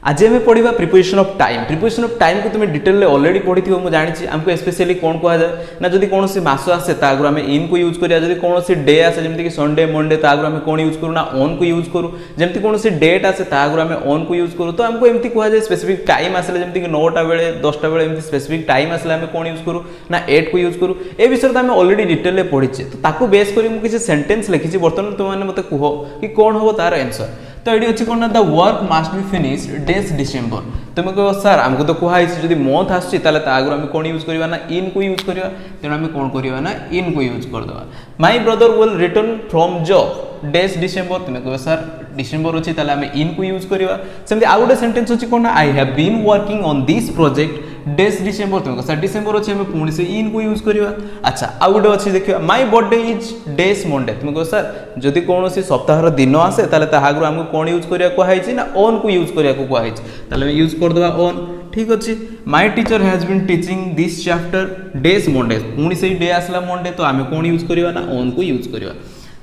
आज आम पढ़ा preposition of time. Preposition of time को तुम डिटेल ऑलरेडी पढ़ी थी, मुझे जानी आमको स्पेशली कौन कहुए ना जब कौन मास आसे आगे आम इन को यूज करिया, जब कौन डे आसे जमीक संडे मंडे आगे आम कौन यूज करूँ ना ऑन को यूज करूँ, जमी कौन डेट आसे आगे आम ऑन को यूज करूँ। तो आमको एमती कहुए स्पेसिफिक टाइम आसे जमीक 9टा बेले 10टा बेले एमती स्पेसिफिक टाइम आसे आम कौन यूज करूँ ना 8 को यूज करूँ। ए विषय तो आम ऑलरेडी डिटेल पढ़ीचे, तो ताकू बेस कर किसी सेंटेंस लिखी बर्तमान तुमने मत कह कि कौन हम तार आंसर। तो ये अच्छे कौन the work must be finished days December. तुम कह सर आमको तो कहुई जब मंथ आगे आगे आम कौन यूज करवा ना इन को यूज करवा, तेणु आम कौन करवा ना इन को यूज करदे। My brother will return from job days December. तुम कह सर डिसेम्बर अच्छी आम इन को यूज करवा। सेमती आउ गोटे सेंटेंस अच्छी कौन I have been working on this project days December. तुम कह सर डिसेम्बर अच्छे आम पुणी से इन को यूज करवा। अच्छा आउ गोटे अच्छी देखिए माई बर्थडे इज डेज मंडे। तुम कह सर जदि कौन सप्ताह दिन आसे आगे आमको कौन यूज करवा कहुई ना ऑन को यूज करने को कहुई, यूज करदे ऑन। ठीक अच्छे my teacher has been teaching this chapter days Monday, पुणी से डे आसला मंडे, तो आम कौन यूज करवा ना ऑन को यूज करवा।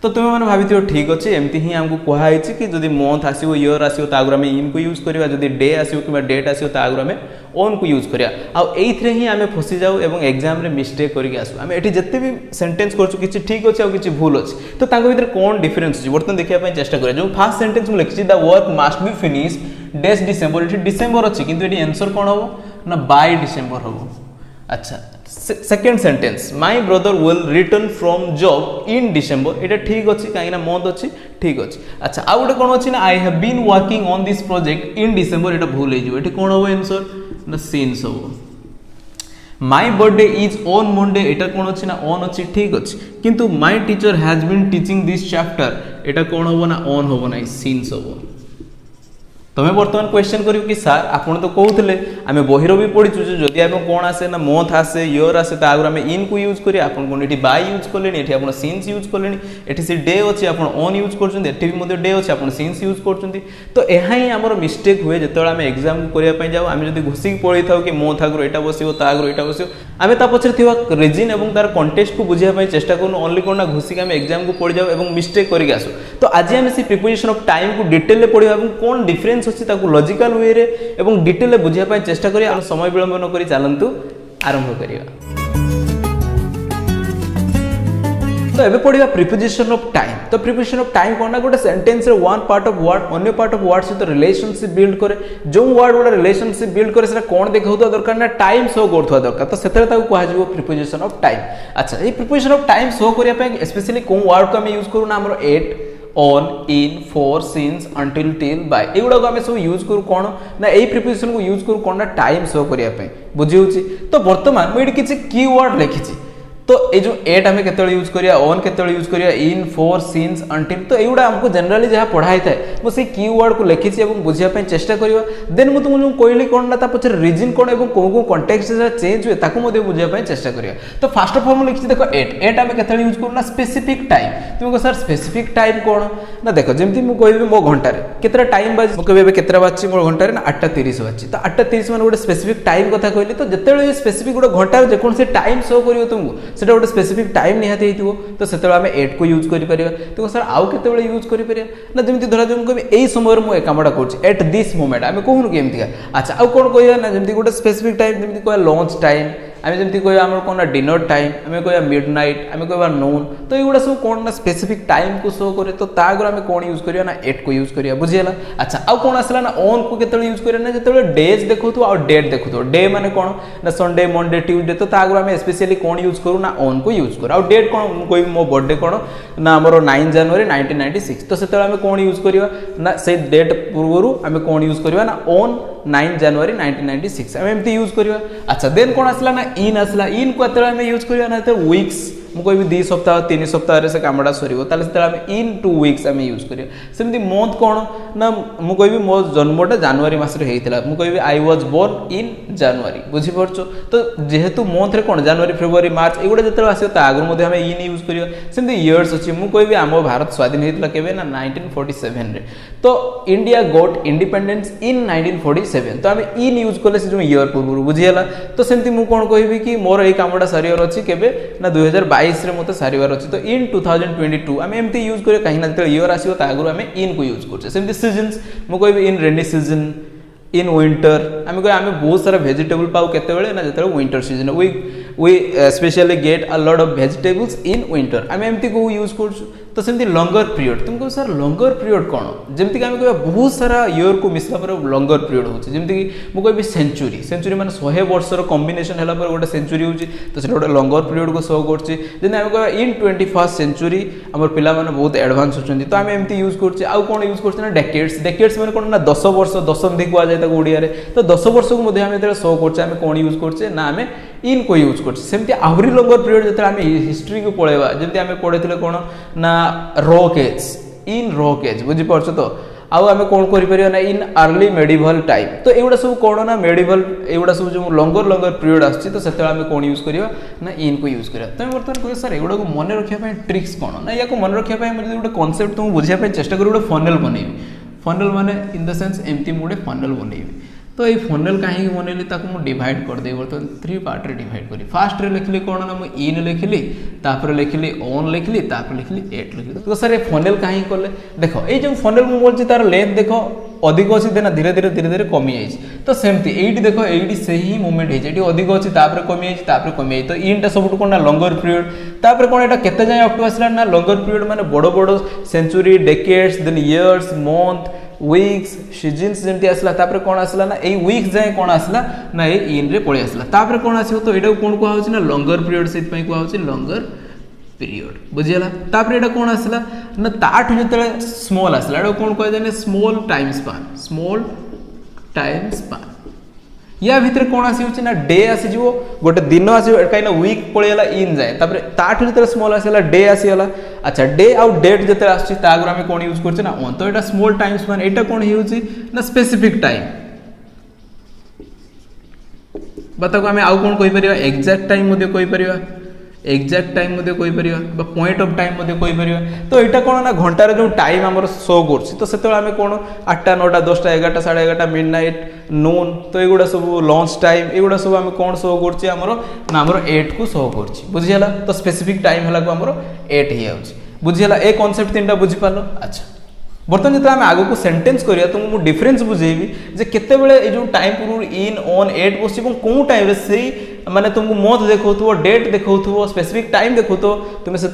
तो तुम मैंने भाई ठीक अच्छे एमती ही आमको कहुई कि जब मंथ आसो इयर आसो तो आगे आम इन को यूज करवा, जब डे आसो कि डेट आसो तो आगे आम ऑन को यूज करवा। आउे ही आम फसी जाऊ और एग्जाम रे मिस्टेक करके आसू। आम ये जिते भी सेंटेंस कर ठीक अच्छे और भूल अच्छे, तो भर कौन डिफरेन्स अच्छे बर्तमान देखा चेष्टा करें। जो फास्ट सेंटेंस मुझे लिखी the work must be finished days December, ये डिसेम्बर अच्छी किंतु ये आंसर कौन हम ना बाय डिसेम्बर हम। अच्छा second sentence my brother will return from job in December, ये ठीक अच्छे कहीं मंथ अच्छी ठीक अच्छे। अच्छा आउ गोटे कौन अच्छी ना I have been working on this project in December, ये भूल हो कौन हम आंसर ना सिंस हम। My birthday is on Monday, यहाँ कौन अच्छी ना ऑन अच्छी ठीक अच्छे, किंतु my teacher has been teaching this chapter, यहाँ कौन हम ना ऑन हम ना सिंस हम। तुम्हें बर्तमान क्वेश्चन करियो कि सर आपन तो कहते आम बहिर भी पढ़ीचु जदि आम कौन आसे ना मंथ आसे इयर आसे तो आगे आम इन को यूज करिए, आपन कौन ये बाय यूज कले, ये आप सिंस यूज कले, ये से डे अच्छे आप ऑन यूज कर डे अच्छे आप सिंस यूज कर। तो यह ही आमर मिस्टेक हुए जो आम एग्जाम को करने जाऊ, आम जब घोषिक पढ़ी था कि मंथ आगे यहाँ बस तो आगे यहाँ बस आम पचर रिजिन और तार कंटेक्स्ट को बुझाई चेष्टा करूँ, ओनली कौन ना घोषिक आम एग्जाम को पढ़ी जाऊ और मिस्टेक करके आसू। तो आज आम से प्रिपोजिशन ऑफ टाइम को डिटेल पढ़ा कौन डिफरेन्स अच्छी लॉजिकल वे रे एवं डिटेल बुझाई चेष्टा करिया। समय विलंब न करी चलतु आरंभ करिया। तो एबे पढ़िया प्रिपोजिशन ऑफ टाइम। तो प्रिपोजिशन ऑफ टाइम कौन ना गोटे सेंटेंस रे वन पार्ट ऑफ वर्ड अन्य पार्ट ऑफ वर्ड सहित रिलेशनशिप बिल्ड करे। जो वर्ड गोटे रिलेशनशिप बिल्ड करे सेटा कौन देखौता दरकार ना टाइम शो करथवा दरकार, तो सेतरे ताको कहा जिवो प्रिपोजिशन ऑफ टाइम। अच्छा ये प्रिपोजिशन ऑफ टाइम शो करिया पे स्पेशली कोन वर्ड को हम यूज करू ना हमरो at on in for since until till by एगुड़ा को आम सब यूज करूँ कौन ना यही प्रिपोजिशन को यूज करूँ कौन ना टाइम शो करने बुझी। तो बर्तमान मुझे किसी कीवर्ड लिखी, तो ये जो एट आम के यूज करिया ऑन के यूज करिया इन फॉर सिंस अंटिल, तो युवा आमको जनरली जहाँ पढ़ाई था मुझे कीवर्ड को लिखी और बुझापी चेष्टा करवा। देन मुझे तुमको कहली कौन ना पचे रिजन कौन और कौ कंटेक्स्ट चेंज हुए ताकू बुझापी चेष्टा करवा। तो फास्ट ऑफ ऑल लिखी देख एट आम के यूज करूँ ना स्पेसिफिक टाइम। तुम कह सर स्पेसिफिक टाइम कौन ना देख जमी मुझे कह मो घंटे केतटा टाइम बाजी मुझे केतटा बाजी मोर घंटे ना 8:30 बाजी, तो 8:30 मैंने गोटे स्पेसिफिक टाइम कथा कहली। तो जिते स्पेसिफिक गोटे घंटार जेकोसी टाइम शो कर तुमको से गोटे स्पेसिफिक टाइम निहाती हो, तो से आम एट को यूज कर। तो सर आउ के यूज कर ना जमी धरा जो कह यही समय मुझे कमटा कर एट दिस मोमेंट आम कहूँ कि एमती। अच्छा आउ कौन कह ना जमी गोटे स्पेसिफिक टाइम जमी कह लंच टाइम, आम जमी कह कौन ना डिनर टाइम, आम कह मिड नाइट, आम कह नून, तो युवा सब कौन ना स्पेसिफिक टाइम को शो करे। तो आगे आम कौन यूज करवा ना एट को यूज करवा बुझीगला। अच्छा आउ कौन आसला ना ऑन को केतले यूज करवा ना जो डेज देखो और डेट देखो। डे माने कौन ना संडे मंडे ट्यूसडे, तो आगे आम स्पेशली कौन यूज करूँ ना ऑन को यूज करूँ। आउ डेट कौन कह मो बर्थडे कौन ना आमर 9 जनवरी 1996, तो से आम कौन यूज करवा ना से डेट पूर्व आम कौन यूज करवा ना ऑन 9 जनवरी 1996 आम एमती यूज करवा। अच्छा देन कौन आसला ना इन आसला, इन को आम यूज करवा ना वीक्स मुझे 2 सप्ताह 3 सप्ताह से कमटा सर इन 2 वीक्स आम यूज करिया। सेमती मंथ कौन ना मुझे कह मो जन्मटा जनवरी मसरे होता मुझे आई वाज बोर्न इन जनवरी बुझीपार। तो जेहेतु मंथ रे कौन जनवरी फेब्रुआरी मार्च एगुड़ा जो आस आगे आम इन यूज करवा। सेमती इयर्स अच्छी मुझे आम भारत स्वाधीन होता केवे ना 1947 रे, तो इंडिया गोट इंडिपेंडेंस इन 1947, तो आम इन यूज कले से जो इयर पूर्व बुझीगला। तो सेमती मुझे कौन कहि कि मोर यही कमटा सारियार अच्छी केवे ना 2022 रे मते सारिवार अछि, तो इन 2022 आम एमती यूज करिया कहीं ना जो इयर आसो आगु आम इन को यूज कर। सेमती सीजन्स मुझे इन रेनी सीजन इन विंटर आम कह आम बहुत सारा वेजिटेबल पाऊ केतेबेले ना जो winter season we specially get a lot of vegetables in winter आम एमती को यूज कर तो सेमती लंगर पीरियड तुम कह सर लंगर पीरियड कौन जमती आम कह बहुत सारा इयर को मिसला पर लंगर पीरियड होची जमती मुझे सेंचुरी सेंचुरी माने 100 वर्षर कॉम्बिनेशन है गोटे सेंचुरी होची तो से गोटे लंगर पीरियड को शो करछि जेने आम कह इन 21st सेंचुरी हमर पिला माने बहुत एडवांस होचंदी तो आम एमती यूज करछि आउ कोन यूज करछि ना डेकेड्स माने कोन ना 10 वर्ष दशंधि को आ जाय ताको ओडिया रे तो 10 वर्ष को मध्ये आम एते शो करछि आम कोन यूज करछि ना आम इन को यूज करछि सेमती आहरी लंगर पीरियड जते आम हिस्ट्री को पळेबा जेमती आम पढिथिले कोन ना rock age in rock age बुझी पारछ तो आउ आम कौन कर ना इन अर्ली मेडिवल टाइम तो एगुड़ा सब कौन ना मेडिवल एगुड़ा सब जो लंगर पीरियड आम से कौन यूज करवा ना इन को यूज करा तुम बर्तमान कह सर एगुड़ा को मन रखा ट्रिक्स कौन ना या मन रखा मुझे गोटे कनसेप्ट तुमको बुझाई चेष्टा करी गोटे फनेल बनैबी फनेल माने इन द सेंस एमती गोटे फनेल बनैबी तो ये फनेल कहीं बनैली ताको डिवाइड करदे बर्तमान 3 पार्ट रे डिवाइड करी फास्ट रे लिखली कौन ना मु इन लिखली तापर लिखली ऑन लिखली तापर लिखली एट लिखली तो सर ये फनेल कहीं कले देखो ये जो फनेल मु बोलছি तार लेंथ देखो अधिक अच्छी देना धीरे धीरे कमी जाइए तो सेमती एटी देखो एटी से ही मूवमेंट होती अधिक अच्छी कमी जाइए तो इनटा सब कौन ना लंगर पीरियड तापर कौन एटा केते जाए अप टू आसला ना लंगर पीरियड माने बड़ बड़ century decades then years month weeks seasons जमती आसला तापर कौन आसला ना ए वीक्स जाए कौन आसला ना ए इन रे पळी आसला तापर कौन आसीबो तो एटा कोन को होछि ना लंगर पीरियड सेत पई को होछि लंगर पीरियड बुझियला तापर एटा कोन आसला ना ताठु जतले स्मॉल आसला एटा कोन कहै जाने स्मॉल टाइम स्पान या भीतर कौन आसी ना डे आसीज गोटे दिन आस कहीं वीक पड़ेगा इन जाए तापर ताठू जो स्मॉल आसला डे आसीगला अच्छा डे आउ डेट जो आगे आम कौन यूज करते ना ऑन तो यहाँ स्मॉल टाइम स्पान यहाँ कौन हो स्पेसिफिक टाइम बताओ आम आउ कौन कहीपर एक्जाक्ट टाइम कहीपर exact time point of time कहीपर तो यहाँ कौन ना घंटार जो टाइम आम शो कर कौन 8टा 9टा 10टा 11टा 11:30 मिडनाइट नून तो युवा सब लंच टाइम युवा सब आम कौन शो कर 8 को शो कर बुझीगला तो स्पेसिफिक टाइम है आमर 8 हो बुझीगला ए कॉन्सेप्ट 3टा बुझीपार अच्छा बर्तमान जो आम आग को सेंटेंस करिया तुमको डिफरेंस बुझेबी जे केते बेले ए जो टाइम पूर्व इन ऑन एट बस कौ टाइम रे से माने तुमको मंथ देखो डेट देखो स्पेसिफिक टाइम देखो तुम से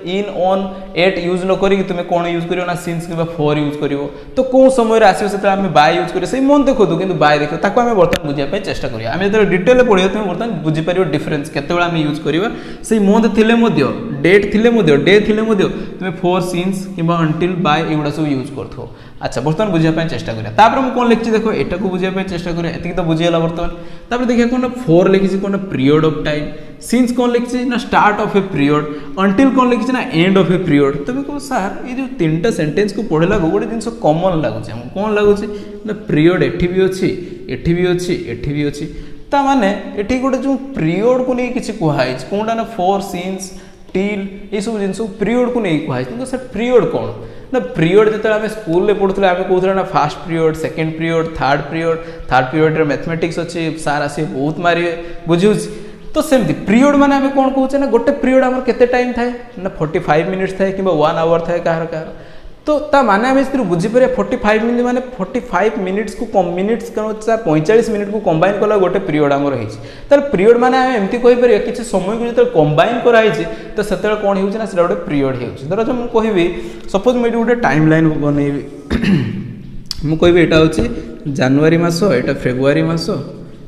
इन ऑन एट यूज न करी तुम कौन यूज करियो ना सिंस कि फॉर यूज करियो तो कौ समय आसो से आम बाय यूज करियो से मंथ देखो कि बाय देखो ताको आम बर्तमान बुझाई चेष्टा करिया आम जो डिटेल पढ़िया तुम बर्तमान बुझीपार डिफरेंस केते आम यूज करिया से मंथ थिले मध्य डेट थिले डे थिले तुम फॉर सिंस कि अंटिल बाय एगुड़ा सब यूज करो अच्छा बर्तमान बुझाई चेष्टा करिया तापर मैं कौन लिखी देखो एटा को बुझाई चेष्टा करिया एतिक तो बुझीगला बर्तमान तापर देखिए कौन फॉर लिखी कौन पीरियड ऑफ टाइम सिंस कौन लिखी ना start of a period until कौन लिखी ना एंड ऑफ ए पीरियड तुम कहो सर ये जो 3टा सेंटेंस को पढ़ेला गोटे जिन कमन लगुच कौन लगुच ना पीरियड एठी भी अच्छी एठी भी अच्छी एठी भी अच्छी ता माने एठी गोटे जो पीरियड को नहीं किछि कुहाई कोनटा ना फॉर सिंस टिल ये सब जिन पीरियड को नहीं कुहाई तो सर पीरियड कौन ना पीरियड जो आम स्कूल में पढ़ुले आम कहते ना first period second period third period mathematics अच्छी सार आस बहुत मारे बुझे तो सेमती पीरियड माने आम कौन कहे ना गोटे पीरियड आम केते टाइम थाए ना 45 मिनिट्स थाए कि 1 आवर थाए कह तो ता माने आम इस बुझीपर 45 मिनिट माने 45 मिनिट्स को मिनिट्स 45 मिनिट को कंबाइन कला गोटे पीरियड आमर होता पीरियड माने आम एमती कहीपर किसी समय को जो कंबाइन कराई तो से कौन होना से गोटे पीरियड हो धर जो मुझे कहि सपोज मुझे गोटे टाइम लाइन बनैबी मुझे यहाँ हूँ जनवरी मस यहाँ फेब्रुआरी मस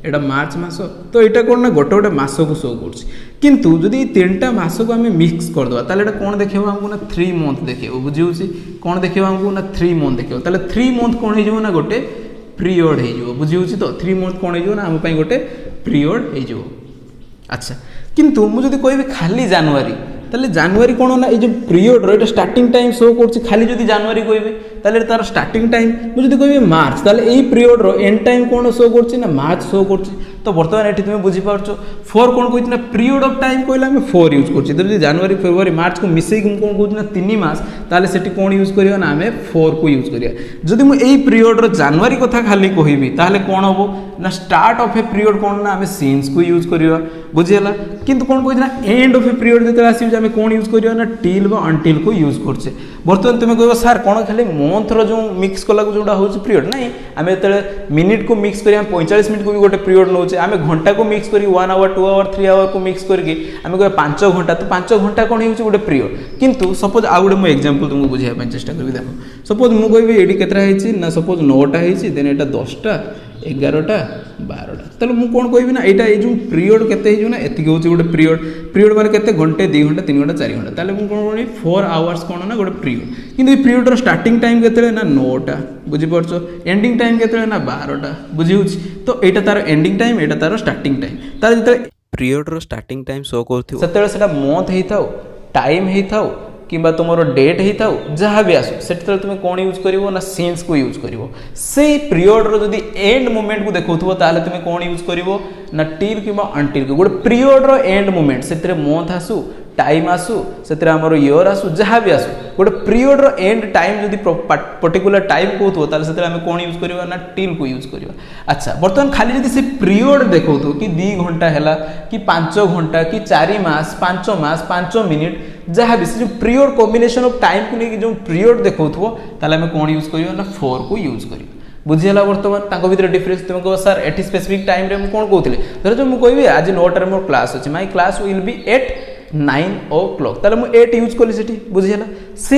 एटा मार्च मास तो यहाँ कौन ना गोटे गोटे मस को शो किंतु जदि 3टा मस को आम मिक्स करदे ताले कौन देखो आमको ना 3 मंथ देखो बुझे कौन देखो आमको ना 3 मंथ देखो ताले 3 मंथ कौन हो ना गोटे पीरियड हो बुझे तो 3 मंथ कौन हो ना आम गोटे पीरियड हो अच्छा किंतु मुझे कहि खाली जनवरी ताले जनवरी कौन ना ये पीरियड रो स्टार्टिंग टाइम शो कर खाली जदि जनवरी कहे ताले तार स्टार्टिंग टाइम मुझे कहि मार्च ताले ये पीरियड रो एंड टाइम कौन शो कर मार्च शो कर तो बर्तमान ये तुम बुझीपार फोर कौन कहना पीरियड ऑफ टाइम कहला आम 4 यूज कर जनवरी फेब्रुआरी मार्च को मिसेक कौन कहना 3 मास ताले सेठी कौन यूज करिया ना आम 4 को यूज करिया जदि मु एई पीरियड रो जनवरी कथा खाली कहबी ताले कौन हबो ना स्टार्ट ऑफ ए पीरियड कौन ना आम सिंस को यूज करिया बुझीला किंतु कौन कहना एंड ऑफ ए पीरियड जते आसी आम कौन यूज करिया ना टिल व अंटिल को यूज करछे बर्तमान तुम कहबो सर कौन खाली मंथ रो जो मिक्स कला को जोडा होची पीरियड नहीं आम एतले मिनिट को मिक्स करिया 45 मिनिट को भी गोटे पीरियड नउचे आम घंटा को मिक्स करी 1 आवर 2 आवर 3 आवर को मिक्स करके आम कह 5 घंटा तो 5 घंटा कौन होची गोटे पीरियड किंतु सपोज आ गोटे मु एग्जांपल तुमको बुझाइबा चेष्टा करबी देखो सपोज मु कहबी एडी केतरा हेची ना सपोज 9टा हेची देन एटा 10टा 11टा 12टा तले मु कोन कहबी ना एटा ए जो पीरियड केते हेजु ना एति होची गोटे पीरियड माने केते घंटे 2 घंटा 3 घंटा 4 घंटा तले मु कोन कोनी 4 आवर्स कोन ना गोटे पीरियड किंतु ए पीरियड रो स्टार्टिंग टाइम केते ना 9टा बुझी परछो एंडिंग टाइम केते ना 12टा बुझी होची तो एटा तार एंडिंग टाइम एटा तार स्टार्टिंग टाइम तार जते पीरियड रो स्टार्टिंग टाइम शो करथियो सेते सेटा मंथ हेइथाउ टाइम हेइथाउ किंबा तुमरो डेट हेइथाउ जहाँ भी आसो सेते तुम कौन यूज करिवो ना सिंस को यूज करिवो से पीरियड रो जदी एंड मोमेंट को देखौथबो ताले तुम कौन यूज करिवो ना टिल किंबा अंटिल को गोटे पीरियड रो एंड मोमेंट सेते मंथ आसु टाइम आसु से आमर इयर आसु जहाँ भी आसु गोटे पीरियड रो एंड टाइम जदि पर्टिकुलर टाइम कहथबो ताले सेते आमे कोन यूज करबा ना टिल को यूज करबा अच्छा बर्तमान खाली जदि से पीरियड देखौथो कि 2 घंटा हैला कि 5 घंटा कि 4 मास 5 मिनिट जहाँ भी जो पीरियड कॉम्बिनेशन ऑफ टाइम को लेकिन जो पीरियड देखौथबो ताले आमे कोन यूज करबा ना 4 को यूज करबा बुझीला बर्तमान ताको भीतर डिफरेंस तुम कह सर एटी स्पेसिफिक टाइम रे मु कोन कहउतले धर जो मु कहबी आज 9 टा मोर क्लास अछि my class will be at 9 o'clock ताले मु 8 यूज कली सेठी बुझियला से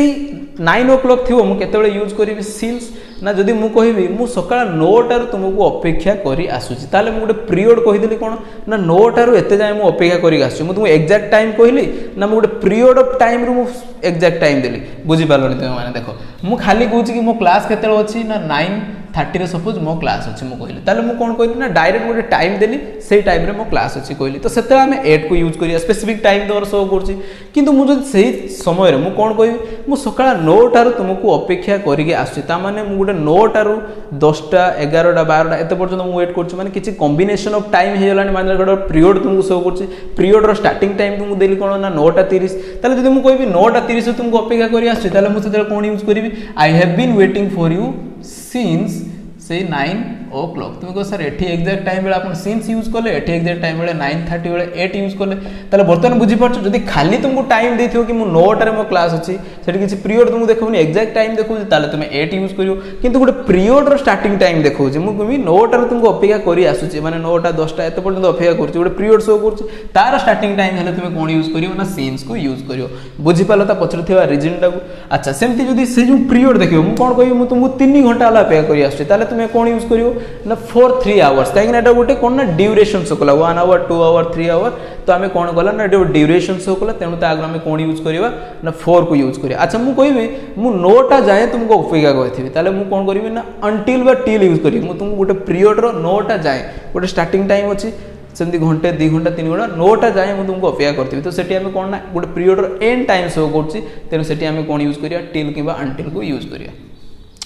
9 o'clock थिवो मु केतेबेले यूज करिवि सिंस ना जदि मु कहिबी मु सकाळ 9 टारु तुमको अपेक्षा करी आसुची ताले मु गोटे पीरियड कहिदेली कोन ना 9 टारु एते जाय मु अपेक्षा करी आसुची मु तुम एग्जैक्ट टाइम कहली ना मु गोटे पीरियड ऑफ टाइम रु मु एग्जैक्ट टाइम देली बुझी पालनी तुम माने देखो मु खाली कहूची कि मो क्लास केतेबेले अछि ना 9:30 रे सपोज मो क्लास अछि मु कहली ताले मु कोन कहली ना डायरेक्ट गोटे टाइम देली सेही टाइम रे मो क्लास अछि कहली तो सेते हमें 8 को यूज करिया स्पेसिफिक टाइम दर शो करछि किंतु मु जदि सेही समय रे मु कोन कहबी मु सकाळ 9 टारु तुमको अपेक्षा करिके आसछि ता माने मु गोटे 9 टारु 10टा 11टा 12टा एते पर्यंत मु वेट करछि माने किछि कॉम्बिनेशन ऑफ टाइम हे गेलानी माने गोटे पीरियड तुमको शो करछि पीरियड रो स्टार्टिंग टाइम तुमको देली कोन ना 9:30 ताले जदि मु कहबी 9:30 तुमको अपेक्षा करि आसछि ताले मु सेते कोन यूज करबी I have been waiting for you since से 9 o'clock तुम कह सर एठी एग्जैक्ट टाइम बेले अपन सिंस यूज करले एठी एग्जैक्ट टाइम बेले 9:30 बेले 8 यूज करले ताले बर्तमान बुझी परछ जदी खाली तुमको टाइम देथियो कि मु 9 टारे मो क्लास अछि सेठी किछि पीरियड तुमको देखौनी एग्जैक्ट टाइम देखौ ताले तुम 8 यूज करियो किंतु गोटे पीरियड रो स्टार्टिंग टाइम देखौ जे मु कमी 9 टारे तुमको अपेक्षा करी आसुछि माने 9टा 10टा एते पर्यंत अपेक्षा करछि गोटे पीरियड शो करछि तार स्टार्टिंग टाइम हेले तुम कोन यूज करियो ना सिंस को यूज करियो बुझी पालो ता पछर थिवा रीजन टा अच्छा सेमती जदी से जो पीरियड देखियो मु कोन कहियो मु तुमको 3 घंटा वाला अपेक्षा करी आसुछि ताले तुम कोन यूज करियो ना 3 आवर्स कहीं एटा गोटे कौन ना ड्यूरेशन शो कला 1 आवर 2 आवर 3 आवर तो आम कौन कला ना ड्यूरेशन शो कला तेणु आगे आम कौन यूज करवा ना 4 को यूज करिया अच्छा मु कहबी मु 9टा जाए तुमको अपेक्षा करथिबी ताले मु कौन करबी ना अंटिल बा टिल यूज करी मु तुमको गोटे पीरियड रो 9टा जाए गोटे स्टार्टिंग टाइम अछि सेमती घंटे 2 घंटा 3 घंटा 9टा जाए मु तुमको अपेक्षा करथिबी तो सेठी आम कौन ना गोटे पीरियड रो एंड टाइम शो करछि तेणु सेठी आम कौन यूज करिया टिल किबा अंटिल को यूज करिया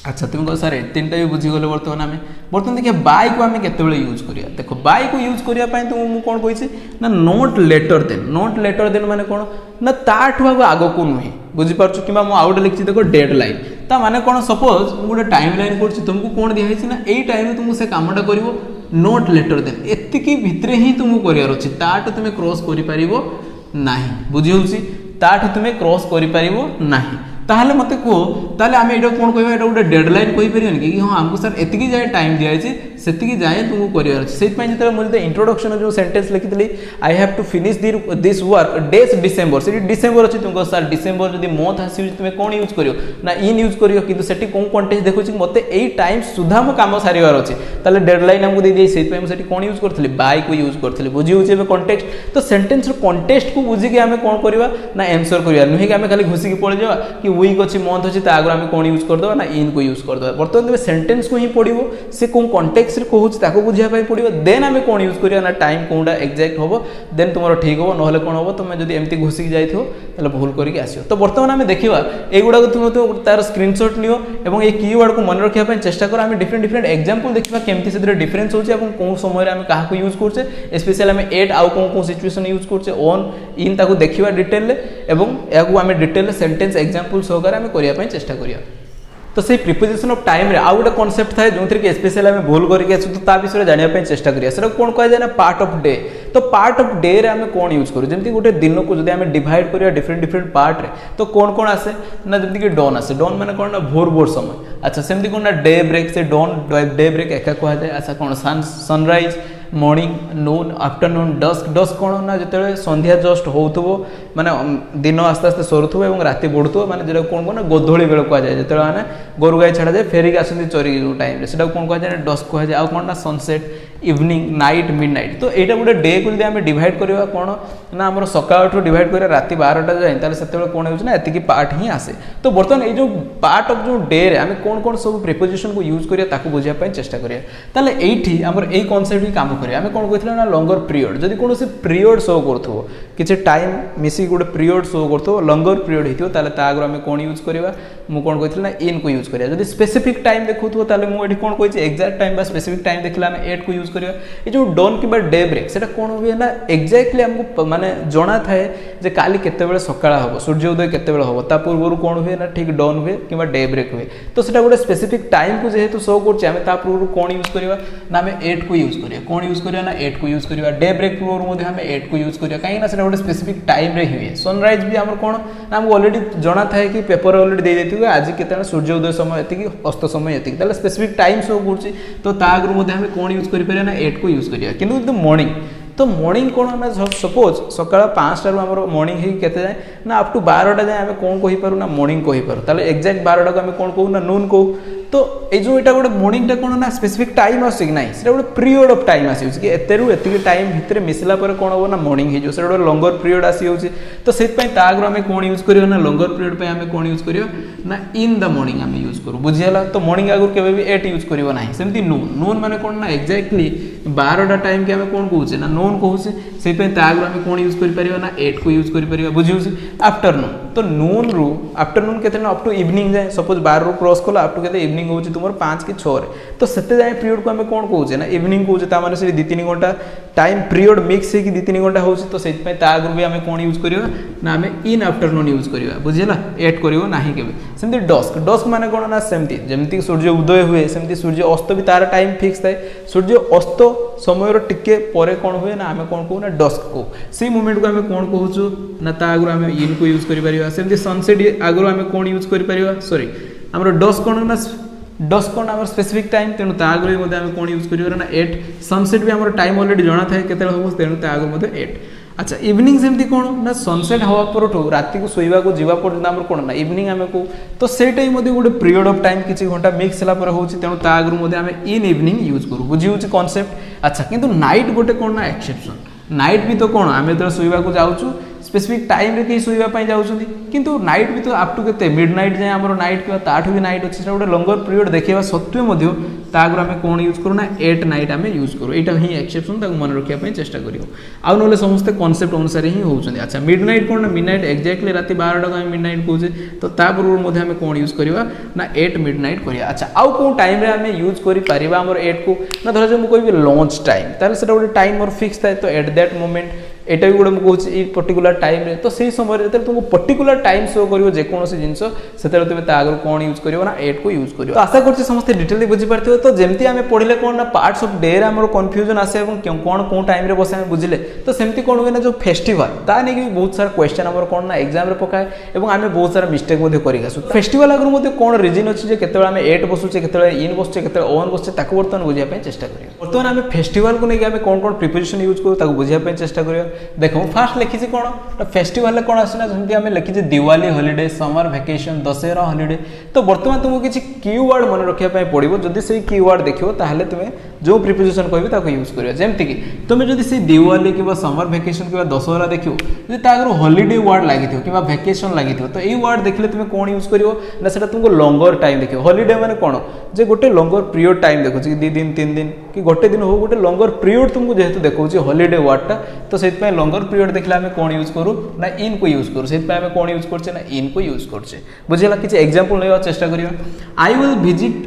अच्छा तुम कह सर 3टा भी बुझीगले बर्तमान देखिए बाय को आम केत यूज करिया देखो बाय को यूज करने तुम कौन कही ना नोट लेटर देन माने कौन ना ताठू आग को नुहे बुझीपार कि आउटे लिखी देखो डेड लाइन ता माने कौन सपोज गोटे टाइम लाइन कर तुमको कौन दिखाई ना यही टाइम तुमको से कामटा कर नोट लेटर देन एतिकी भितर ही तुमको करार अच्छे ताठू तुम क्रॉस कर बुझी ताठू तुम क्रॉस कर ताहले मते को ताहले आमे एटा कोन कहबा एटा गोटे डेडलाइन कहि परियन कि हां हमको सर एतिकी जाय टाइम दिया छै सेतिकी जाय तुमको करियर छै सेत पय जते मोर इंट्रोडक्शन जो सेंटेंस लिखितली I have to finish this work days December सेठी डिसेंबर अछि तुमको सर डिसेंबर जदी मंथ आसी तुमे कोन यूज करियो ना इन यूज करियो किंतु सेठी कोन कॉन्टेक्स्ट देखो छी मते एई टाइम सुधा म काम सारिवार अछि ताले डेडलाइन हमको दे दे सेत पय म सेठी कोन यूज करथली बाय को यूज करथली बुझी होचे बे कॉन्टेक्स्ट तो सेंटेंस रो कॉन्टेक्स्ट को बुझी के हमें कोन करबा ना आंसर करिया नहे कि हमें खाली घुसी के पड़ जावा कि वीक अच्छी मंथ अच्छी आगे आम कौन यूज करदे ना इन को यूज करदे बर्तमान तुम सेंटेंस को ही पढ़ो से कौन कंटेक्स्ट कहूँ बुझापी पड़ो देन आम कौन यूज करिया ना टाइम कौटा एक्जाक्ट हम देन तुम ठीक हम ना कौन हम तुम जब एमती घुसिक जाइए भूल करके आसो तो बर्तमान आम देखा युवा तुम तार स्क्रीनशॉट नियो एवं ये कीवर्ड को मन रखा चेष्टा कर आम डिफरेंट डिफरेंट एग्जांपल देखा केमती से डिफरेंस होचे कौन समय आम क्या यूज करछे स्पेशली आम एट आउ कौन कौन सिचुएशन यूज करछे ऑन इन ताको देखिबा डिटेल एवं याकू आम डिटेल सेंटेंस एग्जांपल सहकार आम करबा चेष्टा करिया तो से प्रिपोजिशन ऑफ टाइम रे आउ गोटे कॉन्सेप्ट थाए जो कि स्पेशली आम भूल करके आसू तो ता विषय जानापी चेष्टा करिया सेटा कौन कह जाए ना पार्ट ऑफ डे तो पार्ट ऑफ डे रे आम कौन यूज करूँ जमी गोटे दिन को जब आम डिवाइड करिया डिफरेंट डिफरेंट पार्ट रे तो कौन कौन आसे ना जमी कि डॉन आसे डॉन माने कौन ना भोर भोर समय अच्छा सेमती कौन ना डे ब्रेक से डॉन डे ब्रेक एका कह जाए अच्छा कौन सनराइज मॉर्निंग नून आफ्टरनून डस्क डस्क कौन ना जो संध्या जस्ट हो माने दिन आस्ते आस्ते सरुथो और राति बढ़ुव माने जो कौन कौन गोधूली बेल कह जाए जो मैंने गोरु गाई छाड़ा जाए फेरिक आसती चोरी जो टाइम से कौन कह जाए डस्क कह जाए कौन ना sunset evening night mid night तो यहाँ गोटे डे को जब डिवाइड करवा कौन ना आम सकाल डिवाइड कर राति 12टा जाए से कौन होना एति पार्ट ही आसे तो बर्तमान ये जो पार्ट ऑफ जो डे रे आम कौन कौन सब प्रिपोजिशन को यूज करिया बुझापी चेष्टा करिया ताले एठी हमर ए कांसेप्ट ही काम करिया आम कौन कहथिला ना लॉन्गर पीरियड जदि कौन से पीरियड शो करथो किछि टाइम मिसी गोटे पीरियड शो करथो लॉन्गर पीरियड हिथियो ताले ता आगर आम कौन यूज करिया मु कौन कहथिला ना इन को यूज करिया जदि स्पेसिफिक टाइम देखुथो ताले मु एठी कौन कहिछि एग्जैक्ट टाइम बा स्पेसिफिक टाइम देखला आम एट को यूज करिया ये जो डॉन कि डे ब्रेक सेटा कौन हुए ना एक्जाक्टली हमको माने जना थाए जे काली केतेबेले सकाळ हबो सूर्य उदय केतेबेले हबो ता पूर्व कौन हुए ना ठीक डॉन हुए कि डे ब्रेक हुए तो सेटा गोटे स्पेसिफिक टाइम को जेहेतु शो करछे आमे ता पूर्व कौन यूज करिया ना आमे 8 को यूज करिया कौन यूज करिया ना 8 को यूज करिया डे ब्रेक पूर्व मध्ये आमे 8 को यूज करिया काई ना सेटा गोटे स्पेसिफिक टाइम रे हुए सनराइज भी हमर कौन ना हमको ऑलरेडी जना थाए कि पेपर ऑलरेडी दे देथिबे आज केते सूर्य उदय समय एति कि अस्त समय एति ताले स्पेसिफिक टाइम शो करछे तो ता आगर मध्ये आमे कौन यूज करि परिया ना 8 को यूज करिया किंतु मॉर्निंग तो मॉर्निंग कौन ना सपोज सकाळ 5टा आम मॉर्निंग ही केते जाए ना अप टू 12टा जाए आम कौन कहि पारु ना मॉर्निंग कहि पारु ताले एक्जाक्ट 12टा को आम कौन कहू ना नून कहू तो ये जो यहाँ गोटे मॉर्निंग कौन ना स्पेसिफिक टाइम आस कि नहीं से गोटे पीरियड ऑफ टाइम आसी कि एतेरू एतिक टाइम भितर मिसला पर कौन हम ना मॉर्निंग हो से गोटे लॉन्गर पीरियड आसी तो से आगे आम कौन यूज करिया ना लॉन्गर पीरियड पे आम कौन यूज करिया ना इन द मॉर्निंग आम यूज करूँ बुझीगला तो मॉर्निंग आगुरी केवे भी 8 यूज करना ना सेमती नून नून माने कौन ना एक्जाक्टली 12टा टाइम के आम कौन कहूचे ना नून कहूचे से आगे आम कौन यूज कर ना 8 को यूज कर बुझे आफ्टरनून तो नून रु आफ्टरनून के अप टू इवनिंग जाए सपोज 12 रु क्रॉस कला अप टू के इवनिंग हो तुम 5 कि 6 तो से जाए पीरियड को आम कौन कहूचे ना इवनिंग कहूचे से 2-3 घंटा टाइम पीरियड मिक्स हो 2-3 घंटा हो तो से आगु भी आम कौन यूज करवा ना आम इन आफ्टरनून यूज करवा बुझेगा एड करना केमती डस्क डस्क माने कौन ना सेमती जमती सूर्य उदय हुए सेमती सूर्य अस्त भी तार टाइम फिक्स थाए सूर्य अस्त समय टिके परे कौन हुए ना आम कौन कहू ना डस्क को से मोमेंट को आम कौन कहूँ ना ता आगु आम इन को यूज कर सेमती सनसेट आगु आम कौन यूज कर सॉरी आम डस्क कौन ना डस्क कौन आम स्पेसिफिक टाइम तेणु आगे आम कौन यूज कर ना 8 सनसेट भी आम टाइम ऑलरेडी जना थाए केते हम तेणु आगे 8 अच्छा इवनिंग सेमती कौन ना सनसेट हवा पर राति को शोवा को जीवा पर्यंत आम कौन ना इवनिंग आम को तो सेटा ही गोटे पीरियड ऑफ टाइम किसी घंटा मिक्स होगा हो तेणु आगु आम इन इवनिंग यूज करूँ बुझी कॉन्सेप्ट अच्छा किंतु नाइट गोटे कौन ना एक्सेप्शन नाइट भी तो कौन आम जो शोवा को जाऊँ स्पेसिफिक टाइम रे कहीं शोवा जाऊँगी किंतु नाइट भी तो अप टू के मिड नाइट जाए आम नाइट कि ताठू भी नाइट अच्छे गोटे लॉन्गर पीरियड देखा सत्वे आगे आम कौन यूज करूँ ना 8 नाइट आम यूज करूँ यहाँ ही एक्सेप्शन मन रखापी चेष्टा कर आउ ना समस्ते कॉन्सेप्ट अनुसार ही होती अच्छा मिड नाइट कौन ना मिड नाइट एक्जाक्टली राति 12टा को मिड नाइट कहूचे तो पूर्व आम कौन यूज करवा ना 8 मिड नाइट करिया अच्छा आउ कौन टाइम रे आम यूज कर आम 8 को ना धर जो मुझे लंच टाइम ताले से गोटे टाइम मोर फिक्स थाए तो एट दैट मोमेंट एटा भी गोटे मुझे ये पर्टिकुलर टाइम रे तो सही समय जो तुमको पर्टिकुलर टाइम शो कर जेकोसी जिनस से तुम आगे कौन यूज कर ना 8 को यूज कर तो आशा कर समस्त डिटेल बुझीपार तो जमती आम पढ़ले कौन ना पार्ट्स ऑफ डे आम कन्फ्यूजन आसे कौन कौन टाइम बस आम बुझे तो सेमती कौन हुए ना जो फेस्टिवल ता नहीं कि बहुत सारा क्वेश्चन आम कौन ना एग्जाम पकाए और आम बहुत सारा मिस्टेक आसू फेस्टिवल आगे कौन रिजन अच्छे केत आम 8 बसुचे के इन बसुचे के ऑन बसुचे बर्तमान बुझापी चेष्टा करें बर्तमान आम फेस्टिवल को लेकिन कौन कौन प्रिपोजिशन यूज करूँ बुझापी चेष्टा करें देखो फास्ट लिखी कौन फेस्टिवल कौन आसना जमी आम लिखी Diwali holiday summer vacation Dussehra holiday तो बर्तमान तुमको किसी कीवर्ड मन रखापी पड़ो जदि से कीवर्ड देखो ताहले तुम्हें जो प्रिपोजिशन कहबी ताको यूज करियो जेमति कि तुम जदि से दिवाली कि समर वेकेशन कि दशहरा देखियो जदि तागर हॉलिडे वर्ड लागिथियो कि वेकेशन लागिथियो तो एई वर्ड देखले तुम कोन यूज करियो ना सेटा तुमको लॉन्गर टाइम देखियो हॉलिडे माने कोन जे गोटे लॉन्गर पीरियड टाइम देखो कि 2 दिन 3 दिन कि गोटे दिन हो गोटे लॉन्गर पीरियड तुमको जेहेतु देखो हॉलिडे वर्डटा तो सेति पय लॉन्गर पीरियड देखले हमें कोन यूज करू ना इन को यूज करू सेति पय हमें कोन यूज करछे ना इन को यूज करछे बुझिला किछि एग्जांपल लेवा चेष्टा करियो I will visit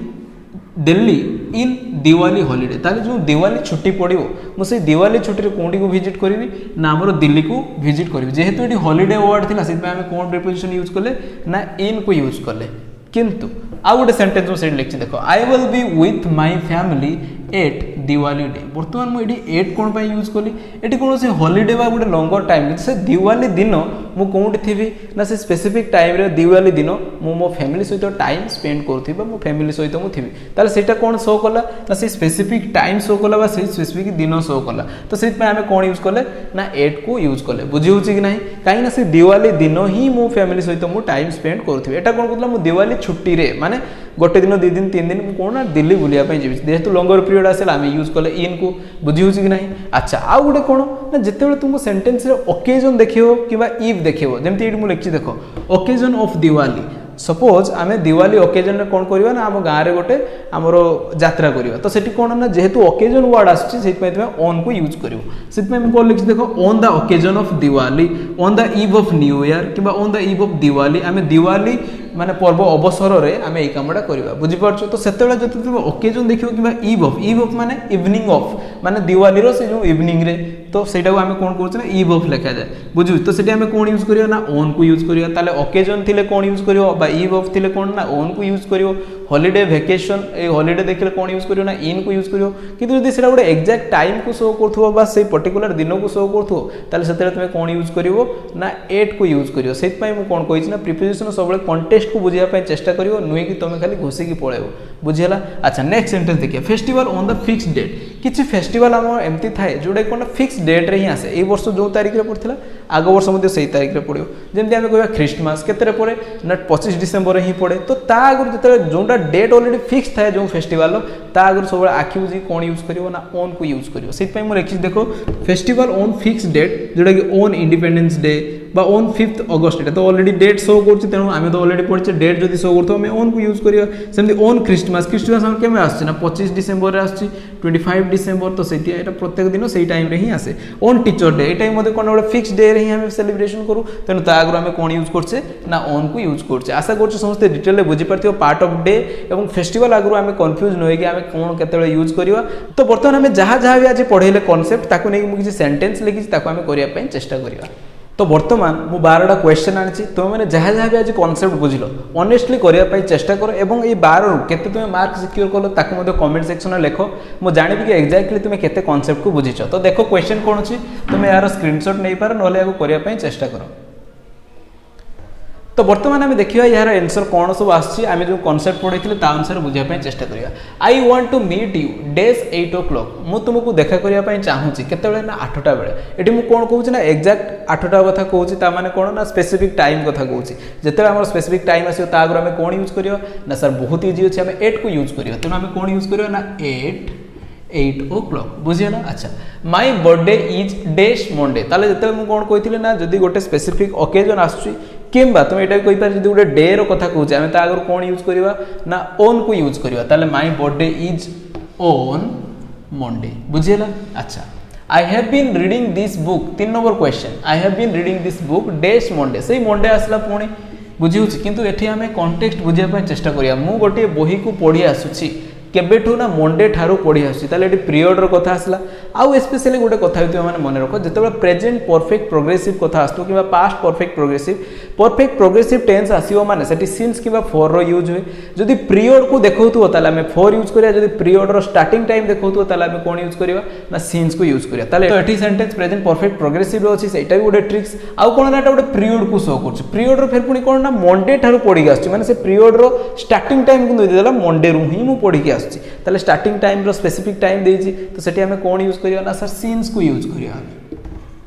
Delhi in Diwali holiday ताले जो दिवाली छुट्टी पड़ो मुझे दिवाली छुट्टी रे कोंडी को विजिट करी ना आमर दिल्ली को विजिट करी जेहेतु ये हॉलिडे वर्ड थिला सेति आमे कोन प्रिपोजिशन यूज कले ना इन को यूज कले किंतु आ गोटे सेंटेंस में से लिखी देखो I will be with my family at Diwali day बर्तमान मुझे एट कौन पर यूज कली ये कौन से हॉलिडे बा गोटे लॉन्गर टाइम से दिवाली दिन मु कौटी थी ना से स्पेसिफिक टाइम रे दिवाली दिन मु मो फैमिली सहित टाइम स्पेंड करूथि मो फैमिली सहित मु थी ताले सेटा कौन शो कला ना से स्पेसिफिक टाइम शो कला बा से स्पेसिफिक दिन शो कला तो से आमे कौन यूज कले ना एट को यूज कले बुझी होची कि नहीं कहीं ना से दिवाली दिन ही मो फैमिली सहित मु टाइम स्पेंड करूथि एटा कौन कहला मु दिवाली छुट्टी रे माने गोटे दिन 2 दिन 3 दिन कौन ना दिल्ली बुलिया पई जेबी जेहेतु लॉन्गर पीरियड आसेला आमे यूज कले इन को बुझी होची कि नहीं अच्छा आ गोटे कौन ना जेतेबेले तुमको सेंटेंस रे ओकेजन देखियो किबा इफ देखियो जेमति एडी मु लिखछि देखो ओकेजन ऑफ दिवाली सपोज आमे दिवाली ओकेजन रे कोन करबा ना हम गाँ रे गोटे हमरो यात्रा करबा तो सेठी कोन ना जेहेतु ओकेजन वर्ड आछि सेति पय तुमे ऑन को यूज करियो सेति पय हम कोन लिखछि देखो on the occasion of Diwali on the eve of new year किबा on the eve of Diwali आमे दिवाली माने पर्व अवसर रे आमे ए कामडा करबा बुझि परछो तो सेतेबेला जते तुम ओकेजन देखियो किबा ईव ऑफ माने इवनिंग ऑफ माने दिवाली रो से जो इवनिंग रे तो सेटा को आमे कोन करछ ना ईव ऑफ लिखा जाय बुझु तो सेठी आमे कोन यूज करियो ना ऑन को यूज करियो ताले ओकेजन थिले कोन यूज करियो बा ईव ऑफ थिले कोन ना ऑन को यूज करियो हॉलिडे वेकेशन ए हॉलिडे देखले कोन यूज करियो ना इन को यूज करियो किंतु जदि सेटा गोटे एग्जैक्ट टाइम को शो करथुवा बा से पर्टिकुलर दिन को शो करथुवा ताले सेतेले तुमे कोन यूज करियो ना एट को यूज करियो सेति पय मु कोन कहिछि ना प्रिपोजिशन सबले कॉन्टेक्स्ट को बुझिया पय चेष्टा करियो नुई कि तुमे खाली घोसी की पळेबो बुझियला अच्छा नेक्स्ट सेंटेंस देखिए festival on the fixed date किछि फेस्टिवल हम एमती थाए जोडे कोन फिक्स डेट रे ही आसे ए वर्ष जो तारिख रे पड़थिला आग वर्ष मध्ये सही तारिख रे पड़ियो जेमति हमें कहबा क्रिसमस केते रे पड़े ना 25 डिसेंबर रे ही पड़े तो ता आगर जते जोंडा डेट ऑलरेडी फिक्स थाए जो फेस्टिवल ता आगर सब आखि बुझी कोन यूज करियो ना ऑन को यूज करियो सेति पय मु लिखि देखो फेस्टिवल ऑन फिक्स डेट जोडा कि ऑन इंडिपेंडेंस डे बा ऑन 5th अगस्त एटा तो ऑलरेडी डेट शो करछि तेनु हमें तो ऑलरेडी पड़छि डेट जदी शो करतो हमें ऑन को यूज करियो सेमति ऑन क्रिसमस हम केमे आछि ना 25 डिसेंबर रे आछि 25 डिसेंबर तो सेति एटा प्रत्येक दिन सेही टाइम रे ही आसे ऑन टीचर डे एटा मध्ये कोन ओडा फिक्स डे रे ही हमें सेलिब्रेशन करू तेनु ता आगर हमें कोन यूज करछे ना ऑन को यूज करछे आशा करछु समस्त डिटेल रे बुझि परथियो पार्ट ऑफ डे एवं फेस्टिवल आगर हमें कंफ्यूज न होई कि हमें कोन केतेले यूज करिवा तो बर्तमान हमें जहा भी आज पढेले कांसेप्ट ताको नै कि किछि सेंटेंस लिखि ताको हमें करिया पय चेष्टा करिवा तो बर्तमान मु 12टा क्वेश्चन आनी तुम मैंने जहाँ जहाँ भी आज कॉन्सेप्ट बुझिल ऑनेस्टली करने चेष्टा कर एवं ये 12 रु केते तुम मार्क सिक्योर कल ताको कमेंट सेक्शन में लिख मु जानिबि कि एक्जाक्टली तुम केते कॉन्सेप्ट को बुझीच तो देखो क्वेश्चन कौन अच्छी तुम यार स्क्रीनशॉट नहीं पार ना करने चेष्टा कर तो बर्तमान आम देखा यार आंसर कौन सब आम जो कॉन्सेप्ट पढ़ी अनुसार बुझापी चेष्टा करिया I want to meet you days 8 o'clock मु तुमको देखा करने चाहूँगी केते ना 8टा बेले ये मुझे कौन कहूँ ना एक्जाक्ट 8टा कथा कहूँ ताने कौन ना स्पेसिफिक टाइम कथा कहूँ जिते आम स्पेसिफिक टाइम आस आगे आम कौन यूज करिया ना सर बहुत इजी अच्छे आम 8 को यूज करिया तेणु आम कौन यूज करिया ना 8 o'clock बुझीगला अच्छा my birthday is days Monday ताले जिते मुझे कौन कही ना जदि गोटे स्पेसिफिक ओकेजन आसुची किंबा तुम यहाँ कही पार गोटे डे रहा कहूँ आम आगे कौन यूज करवा ना ओन को यूज करवा ताले my birthday is on Monday बुझीगला अच्छा I have been reading this book 3 number question I have been reading this book days Monday से मंडे आसला पुणी बुझी किंतु एठी आम कॉन्टेक्स्ट बुझापी चेष्टा करिया मु गोटे बही को पढ़ी आसुची केबेठू ना मंडे ठारू पढ़ी आसुची ताले एठी पीरियड रो कथा आसला आउ स्पेशली गोटे कथा होती माने मन रख जिते प्रेजेंट परफेक्ट प्रोग्रेसिव कथा आसतो कि पास्ट परफेक्ट प्रोग्रेसिव टेंस आसीओ माने सेठी सिंस कि फॉर रो यूज हुए जदि पीरियड को देखौतो ताले हमें फॉर यूज करिया जदि पीरियड रो स्टार्टिंग टाइम देखौतो ताले हमें कोन यूज करिया ना सिंस को यूज करिया ताले तो एठी सेंटेंस प्रेजेंट परफेक्ट प्रोग्रेसिव रो अछि सेटा भी गोटे ट्रिक्स आउ कोन ना गोटे पीरियड को शो करछ पीरियड रो फेर पुनी कोन ना मंडे ठारू पढ़ी आसछि माने से पीरियड रो स्टार्टिंग टाइम को दे देला मंडे रू ही मु पढ़ी के आसछि ताले स्टार्टिंग टाइम रो स्पेसिफिक टाइम देछि तो सेठी हमें कोन यूज करिया ना सर सिंस को यूज करिया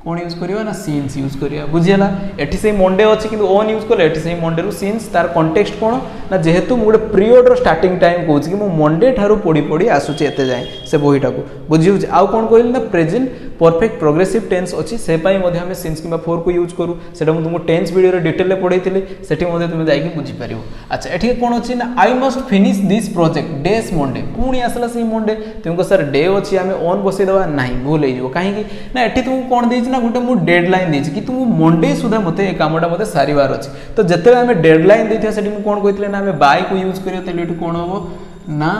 कौन यूज करिया ना सीन्स यूज करिया बुझिला एठी से मंडे अछि किंतु ओन यूज करले एठी से मंडे रु सीन्स तार कॉन्टेक्स्ट कोन ना जेहेतु मु गोटे पीरियड रो स्टार्टिंग टाइम कहूछि कि मु मंडे ठारू पड़ी पड़ी आसुछि एते जाय से बहिटा को बुझिउ आ कोन कहली ना प्रेजेंट परफेक्ट प्रोग्रेसिव टेंस अछि से पई मध्ये हम सिंस किबा फोर को यूज करू सेटा मु तुमको टेंस वीडियो रे डिटेल ले पढैथिले सेठी मध्ये तुम जाई कि बुझी परिबो अच्छा एठी कोन अछि ना I must finish this project days Monday पुणी आसला से मंडे तुमको सर डे अछि हमें ऑन बसै दवा नाही भूल हे जो काहे कि ना एठी तुम कोन देछि ना गोटे मु डेडलाइन देछि कि तुम मंडे सुधा मते ए कामटा मते सारीवार अछि तो जते हमें डेडलाइन देथिया सेठी मु कोन कहितले ना हमें बाय को यूज करियो तले एठी कोन होबो ना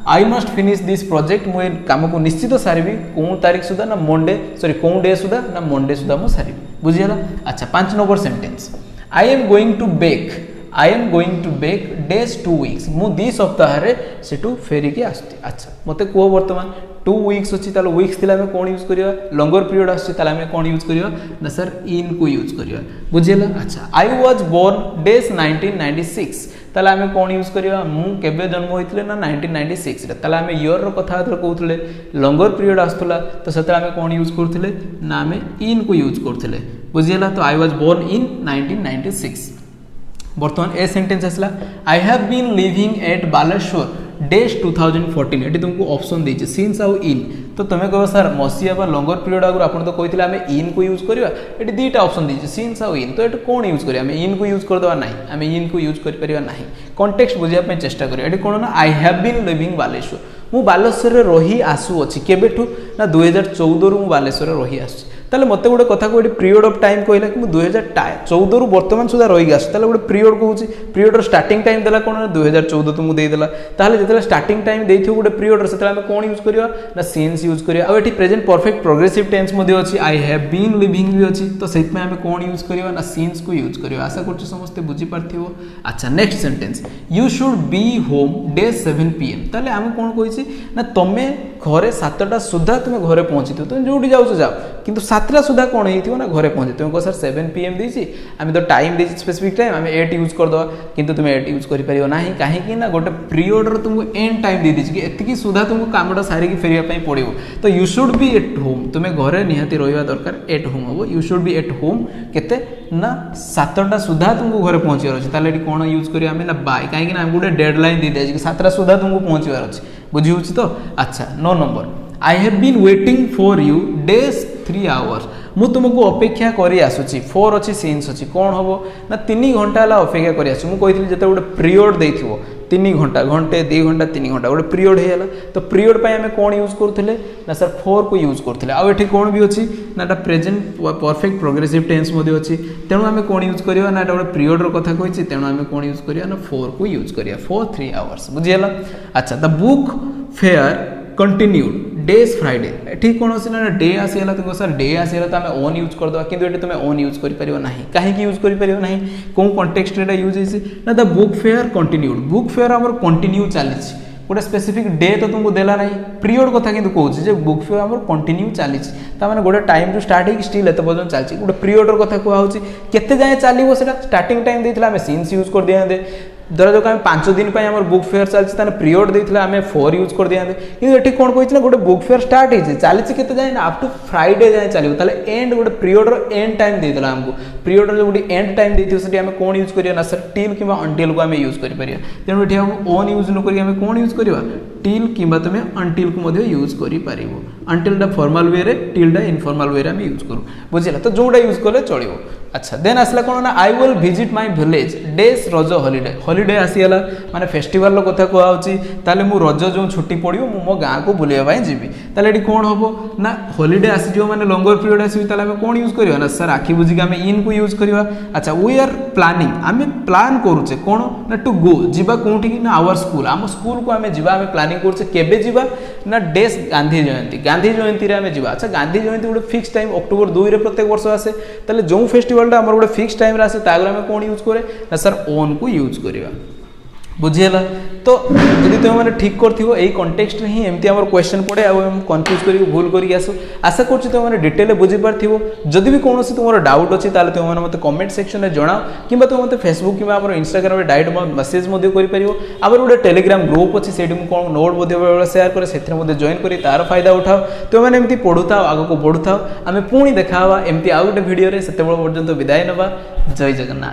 I must finish this project मु काम को निश्चित सारिबी कोन तारीख सुधा ना मंडे सॉरी कोन डे सुधा ना मंडे सुधा मु सारिबी बुझियला अच्छा 5 number sentence I am going to bake days 2 weeks मु 2 सप्ताह रे सेटू फेरी के आस्ती अच्छा मते को वर्तमान 2 वीक्स अछि तालो वीक्स थिला में कोन यूज करिया लॉन्गर पीरियड आछि ताला में कोन यूज करिया ना सर इन को यूज करिया बुझियला अच्छा आई वाज बोर्न डेज 1996 ताला हमें कौन यूज करिया मु केबे जन्म होइतले ना 1996 रे ताला हमें ईयर रो कथा आथर कहउतले लॉन्गर पीरियड आस्तला तो सेता हमें कौन यूज करथले ना हमें इन को यूज करथले बुझियला तो आई वाज बोर्न इन 1996 बर्तमान ए सेंटेंस आसला I have been living at Baleshwar days 2014 एटी तुमको ऑप्शन देछि सिंस आउ इन तो तमे कहो सर मसिया बा लॉन्गर पीरियड आगु आपण तो कहितले हमें इन को यूज करबा एटी दीटा ऑप्शन देछि सिंस आउ इन तो एटी कोन यूज करिया हमें इन को यूज कर दवा नाही हमें इन को यूज कर परिबा नाही कॉन्टेक्स्ट बुझिया पे चेष्टा करिया एटी कोन ना I have been living Baleshwar मु बालेश्वर रे रही आसु अछि केबेठु ना 2014 रु मु बालेश्वर रे रही आसु ताले मते गोटे कथा को पीरियड ऑफ टाइम कहला कि 2014 रु वर्तमान सुधा रही आस ताले गोटे पीरियड कहूची पीरियड रो स्टार्टिंग टाइम देला कोन 2014 तुमु देई देला ताले जेतला स्टार्टिंग टाइम देइथियो गोटे पीरियड रो सेतला हम कोन यूज करियो ना सिंस यूज करियो आ एठी प्रेजेंट परफेक्ट प्रोग्रेसिव टेंस मध्ये अछि आई हैव बीन लिविंग भी अछि तो सेत में हम कोन यूज करियो ना सिंस को यूज करियो आशा करछु समस्त बुझी पारथियो अच्छा next sentence you should be home day 7 pm ताले हम कोन कहिछि ना तमे घरे 7टा सुधा तुम घरे पहुंचितो तुम जोडी जाउछ जाओ किंतु 7टा सुधा कोन हेतियो ना घरे पहुंचे तुम को सर 7 pm देछि हम तो टाइम देछि स्पेसिफिक टाइम हम 8 यूज कर दो किंतु तुम 8 यूज करि परियो नाही काहे कि ना गोटे पीरियड रो तुमको एंड टाइम दे दिछि कि एतिकी सुधा तुमको कामटा सारी की फेरिया पई पड़िबो तो you should be at home तुम घरे निहाती रहिबा दरकार एट होम हो you should be at home केते ना 7टा सुधा तुमको घरे पहुंचिबार अछि ताले एटी कोन यूज करियो हम ना बाय काहे कि ना हम गोटे डेडलाइन दे दिछि कि 7टा सुधा तुमको पहुंचिबार अछि बुझी होछि तो अच्छा 9 number I have been waiting for you days 3 hours मु तुमको अपेक्षा करी आसुची 4 अछि सिंस अछि कोन होबो ना 3 घंटा ला अपेक्षा करी आसु मु कहितली जते गोटे पीरियड देइथिबो 3 घंटा घंटे 2 घंटा 3 घंटा गोटे पीरियड हेला तो पीरियड पय हमें कोन यूज करथले ना सर 4 को यूज करथले आ एठी कोन भी अछि ना ता प्रेजेंट परफेक्ट प्रोग्रेसिव टेंस मध्ये अछि तेनु हमें कोन यूज करियो ना ता गोटे पीरियड रो कथा कहिछि तेनु हमें कोन यूज करिया ना 4 को यूज करिया फॉर 3 आवर्स बुझियला अच्छा the book fair continued days Friday ठीक कौन ना डे आसीला तुमको सर डे आसीला तो हमें ओन यूज कर दवा किंतु एटे तुम ओन यूज कर परियो नाही काहे कि यूज कर परियो नाही कोन कॉन्टेक्स्ट रे यूज होइसे ना the book fair continued book fair हमर कंटिन्यू चलिछि गोटे स्पेसिफिक डे तो तुमको देला नाही पीरियड कथा किंतु कहूछि जे बुक फेयर हमर कंटिन्यू चलिछि ता माने गोटे टाइम टू स्टार्ट है स्टिल एते पर्यंत चलिछि गोटे पीरियड रो कथा कहू होछि केते जाय चलिबो सेटा स्टार्टिंग टाइम देथिला हमें सिंस यूज कर दिया दे धर जो हम 5 दिन पर बुक फेयर चलती पीरियड देता आम 4 यूज कर दिया कि कौन कही गोटे बुक फेयर स्टार्ट हो चली के जाए अप टू फ्राइडे जाए चलो एंड गोटे पीरियड एंड टाइम देला आमको पीरियड जो गोटे एंड टाइम देती आम कौन यूज करिया ना सर टिल कि अंटिल को आम यूज कर तेणु ये ओन यूज न करें कौन यूज करवा टिल कि तुम अंटिल को यूज कर until formal way till informal वे आम यूज करूँ बुझेगा तो जोटा यूज कले चलो अच्छा देन आसला कौन ना I will visit my village days रज हॉलिडे हॉलिडे आसीगला माने फेस्टिवल रो कथा कहउची ताले मु रज जो छुट्टी पड़ियो मु मो गाँ को बुलिया पई जीवी ताले एटी कोन होबो ना हॉलिडे आसी जो माने लॉन्गर पीरियड आसी ताले हम कोन यूज करियो ना सर आखी बुझी के हम इन को यूज करिवा अच्छा वी आर प्लानिंग हमें प्लान करूचे कोन ना टू गो जीवा कोठी कि ना आवर स्कूल हम स्कूल को हमें जीवा हमें प्लानिंग करूचे केबे जीवा ना डेज गांधी जयंती रे हमें जीवा अच्छा गांधी जयंती गोटे फिक्स टाइम अक्टोबर 2 रे प्रत्येक वर्ष आसे ताले जो फेस्टिवल टा हमर गोटे फिक्स टाइम रे आसे तागर हमें कोन यूज करे ना सर ओन को यूज करिवा बुझीगला। तो जदि तुम मैंने ठीक करथिबो एई कॉन्टेक्स्ट रे ही एमती हमर क्वेश्चन पड़े आ हम कंफ्यूज करी भूल करी आसो। आशा करछि तुम मैंने डिटेल बुझी पारथिबो। जदि भी कोनोसी तुमरो डाउट अछि ताले तुम मैंने मते कमेंट सेक्शन रे जणाओ किबा तुम मते फेसबुक किबा हमर इंस्टाग्राम रे डायरेक्ट मेसेज मध्य करि परिबो। आबर गोटे टेलीग्राम ग्रुप अछि सेठी मु कोन नोट मध्य बेले शेयर करे सेथरे मध्य जॉइन करी तार फायदा उठाओ। तुम मैंने एमती पढुथाओ आगो को बढ़ुथाओ। आमे पुणी देखावा एमती आ गोटे वीडियो रे सेते पर्यंत विदाय नबा। जय जगन्नाथ।